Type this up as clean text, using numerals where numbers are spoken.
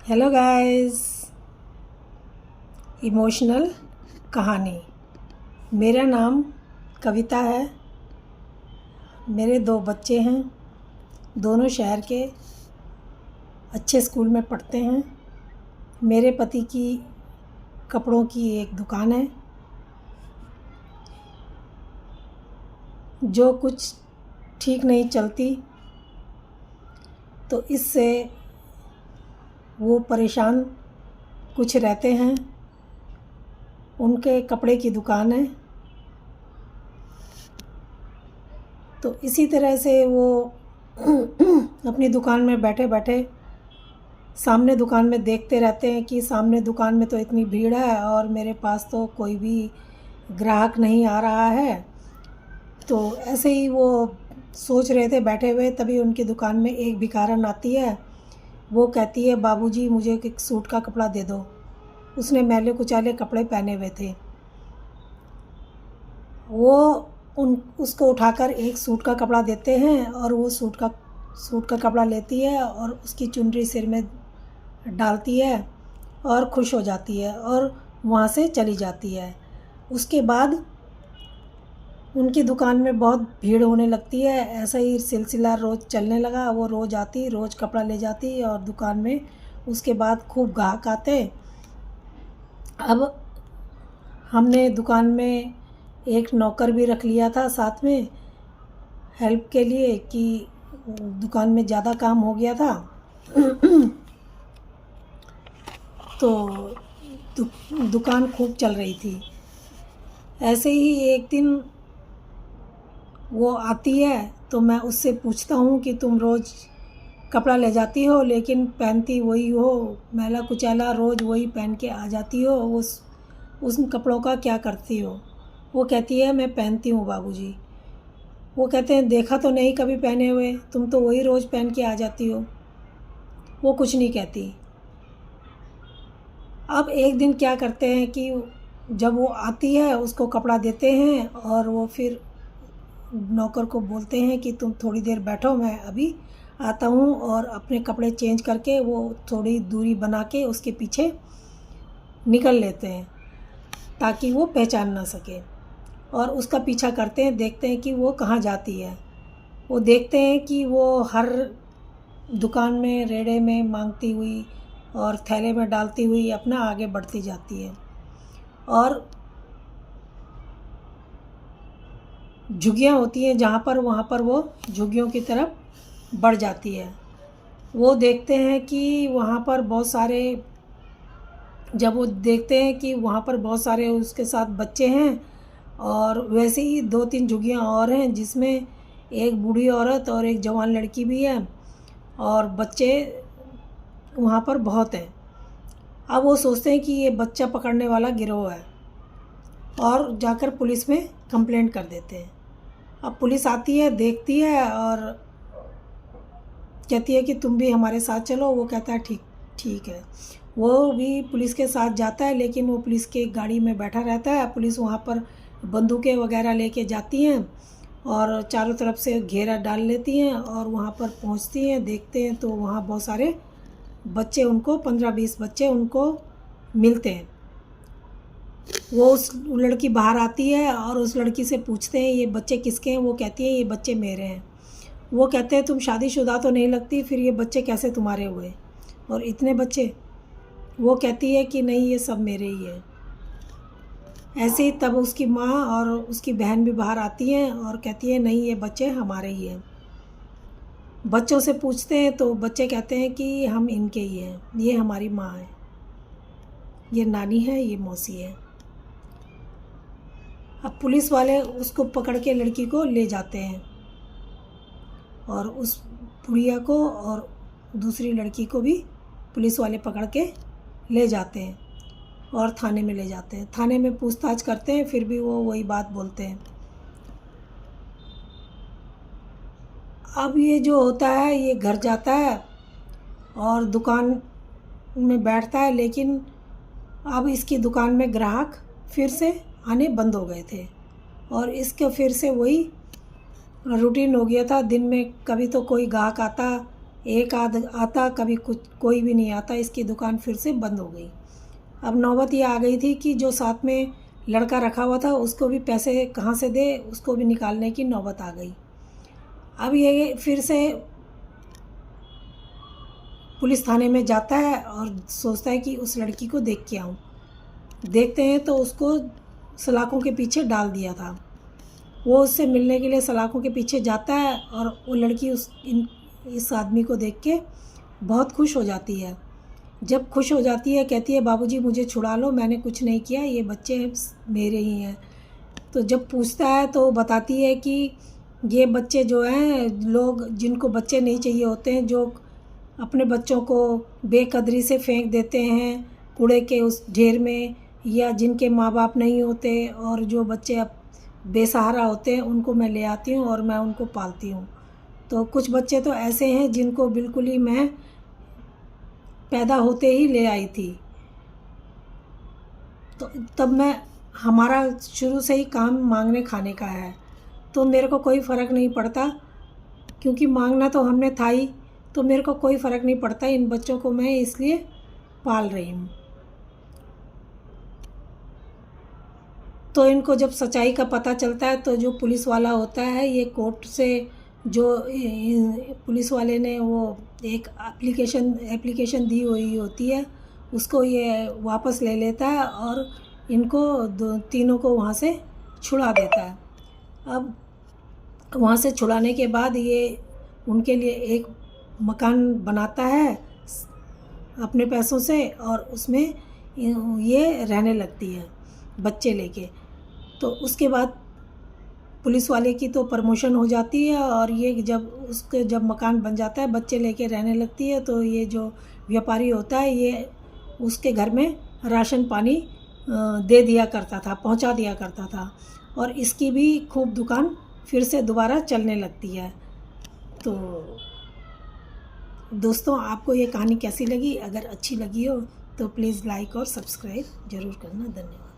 Hello guys. Emotional कहानी। मेरा नाम कविता है। मेरे दो बच्चे हैं, दोनों शहर के अच्छे स्कूल में पढ़ते हैं। मेरे पति की कपड़ों की एक दुकान है। जो कुछ ठीक नहीं चलती तो इससे वो परेशान कुछ रहते हैं। उनके कपड़े की दुकान है, तो इसी तरह से वो अपनी दुकान में बैठे बैठे सामने दुकान में देखते रहते हैं कि सामने दुकान में तो इतनी भीड़ है और मेरे पास तो कोई भी ग्राहक नहीं आ रहा है। तो ऐसे ही वो सोच रहे थे बैठे हुए, तभी उनकी दुकान में एक भिखारन आती है। वो कहती है, बाबूजी मुझे एक सूट का कपड़ा दे दो। उसने मैले कुचाले कपड़े पहने हुए थे। वो उसको उठाकर एक सूट का कपड़ा देते हैं और वो सूट का कपड़ा लेती है और उसकी चुनरी सिर में डालती है और खुश हो जाती है और वहाँ से चली जाती है। उसके बाद उनकी दुकान में बहुत भीड़ होने लगती है। ऐसा ही सिलसिला रोज़ चलने लगा। वो रोज़ आती, रोज़ कपड़ा ले जाती और दुकान में उसके बाद खूब ग्राहक आते। अब हमने दुकान में एक नौकर भी रख लिया था साथ में हेल्प के लिए कि दुकान में ज़्यादा काम हो गया था। तो दुकान खूब चल रही थी। ऐसे ही एक दिन वो आती है तो मैं उससे पूछता हूँ कि तुम रोज़ कपड़ा ले जाती हो लेकिन पहनती वही हो, मैला कुचैला रोज़ वही पहन के आ जाती हो, उन कपड़ों का क्या करती हो? वो कहती है, मैं पहनती हूँ बाबूजी। वो कहते हैं, देखा तो नहीं कभी पहने हुए, तुम तो वही रोज़ पहन के आ जाती हो। वो कुछ नहीं कहती। अब एक दिन क्या करते हैं कि जब वो आती है उसको कपड़ा देते हैं और वो फिर नौकर को बोलते हैं कि तुम थोड़ी देर बैठो, मैं अभी आता हूँ, और अपने कपड़े चेंज करके वो थोड़ी दूरी बना के उसके पीछे निकल लेते हैं ताकि वो पहचान ना सके। और उसका पीछा करते हैं, देखते हैं कि वो कहाँ जाती है। वो देखते हैं कि वो हर दुकान में रेड़े में मांगती हुई और थैले में डालती हुई अपना आगे बढ़ती जाती है और झुग्गियाँ होती हैं जहाँ पर, वहाँ पर वो झुग्गियों की तरफ बढ़ जाती है। वो देखते हैं कि वहाँ पर बहुत सारे, जब वो देखते हैं कि वहाँ पर बहुत सारे उसके साथ बच्चे हैं और वैसे ही 2-3 झुग्गियाँ और हैं जिसमें एक बूढ़ी औरत और एक जवान लड़की भी है और बच्चे वहाँ पर बहुत हैं। अब वो सोचते हैं कि ये बच्चा पकड़ने वाला गिरोह है और जाकर पुलिस में कंप्लेंट कर देते हैं। अब पुलिस आती है, देखती है और कहती है कि तुम भी हमारे साथ चलो। वो कहता है ठीक है। वो भी पुलिस के साथ जाता है, लेकिन वो पुलिस के गाड़ी में बैठा रहता है। पुलिस वहाँ पर बंदूकें वगैरह लेके जाती हैं और चारों तरफ से घेरा डाल लेती हैं और वहाँ पर पहुँचती हैं। देखते हैं तो वहाँ बहुत सारे बच्चे, उनको 15-20 बच्चे उनको मिलते हैं। वो उस लड़की बाहर आती है और उस लड़की से पूछते हैं, ये बच्चे किसके हैं? वो कहती है, ये बच्चे मेरे हैं। वो कहते हैं, तुम शादीशुदा तो नहीं लगती, फिर ये बच्चे कैसे तुम्हारे हुए और इतने बच्चे? वो कहती है कि नहीं, ये सब मेरे ही है। ऐसे ही तब उसकी माँ और उसकी बहन भी बाहर आती हैं और कहती है, नहीं, ये बच्चे हमारे ही हैं। बच्चों से पूछते हैं तो बच्चे कहते हैं कि हम इनके ही हैं, ये हमारी माँ है, ये नानी है, ये मौसी है। अब पुलिस वाले उसको पकड़ के लड़की को ले जाते हैं और उस बुढ़िया को और दूसरी लड़की को भी पुलिस वाले पकड़ के ले जाते हैं और थाने में ले जाते हैं। थाने में पूछताछ करते हैं, फिर भी वो वही बात बोलते हैं। अब ये जो होता है, ये घर जाता है और दुकान में बैठता है, लेकिन अब इसकी दुकान में ग्राहक फिर से आने बंद हो गए थे और इसका फिर से वही रूटीन हो गया था। दिन में कभी तो कोई ग्राहक आता एक आध आता, कभी कुछ कोई भी नहीं आता। इसकी दुकान फिर से बंद हो गई। अब नौबत ये आ गई थी कि जो साथ में लड़का रखा हुआ था उसको भी पैसे कहाँ से दे, उसको भी निकालने की नौबत आ गई। अब ये फिर से पुलिस थाने में जाता है और सोचता है कि उस लड़की को देख के आऊँ। देखते हैं तो उसको सलाखों के पीछे डाल दिया था। वो उससे मिलने के लिए सलाखों के पीछे जाता है और वो लड़की इस आदमी को देख के बहुत खुश हो जाती है। जब खुश हो जाती है कहती है, बाबूजी मुझे छुड़ा लो, मैंने कुछ नहीं किया, ये बच्चे मेरे ही हैं। तो जब पूछता है तो बताती है कि ये बच्चे जो हैं, लोग जिनको बच्चे नहीं चाहिए होते हैं, जो अपने बच्चों को बेकदरी से फेंक देते हैं कूड़े के उस ढेर में, या जिनके माँ बाप नहीं होते और जो बच्चे अब बेसहारा होते हैं, उनको मैं ले आती हूँ और मैं उनको पालती हूँ। तो कुछ बच्चे तो ऐसे हैं जिनको बिल्कुल ही मैं पैदा होते ही ले आई थी। तो तब हमारा शुरू से ही काम मांगने खाने का है, तो मेरे को कोई फ़र्क नहीं पड़ता, क्योंकि मांगना तो हमने था ही। तो मेरे को कोई फ़र्क नहीं पड़ता, इन बच्चों को मैं इसलिए पाल रही हूँ। तो इनको जब सच्चाई का पता चलता है तो जो पुलिस वाला होता है, ये कोर्ट से जो पुलिस वाले ने वो एक एप्लीकेशन दी हुई होती है, उसको ये वापस ले लेता है और इनको तीनों को वहाँ से छुड़ा देता है। अब वहाँ से छुड़ाने के बाद ये उनके लिए एक मकान बनाता है अपने पैसों से, और उसमें ये रहने लगती है बच्चे लेके। तो उसके बाद पुलिस वाले की तो प्रमोशन हो जाती है, और ये जब मकान बन जाता है, बच्चे लेके रहने लगती है, तो ये जो व्यापारी होता है ये उसके घर में राशन पानी दे दिया करता था, पहुंचा दिया करता था, और इसकी भी खूब दुकान फिर से दोबारा चलने लगती है। तो दोस्तों, आपको ये कहानी कैसी लगी? अगर अच्छी लगी हो तो प्लीज़ लाइक और सब्सक्राइब ज़रूर करना। धन्यवाद।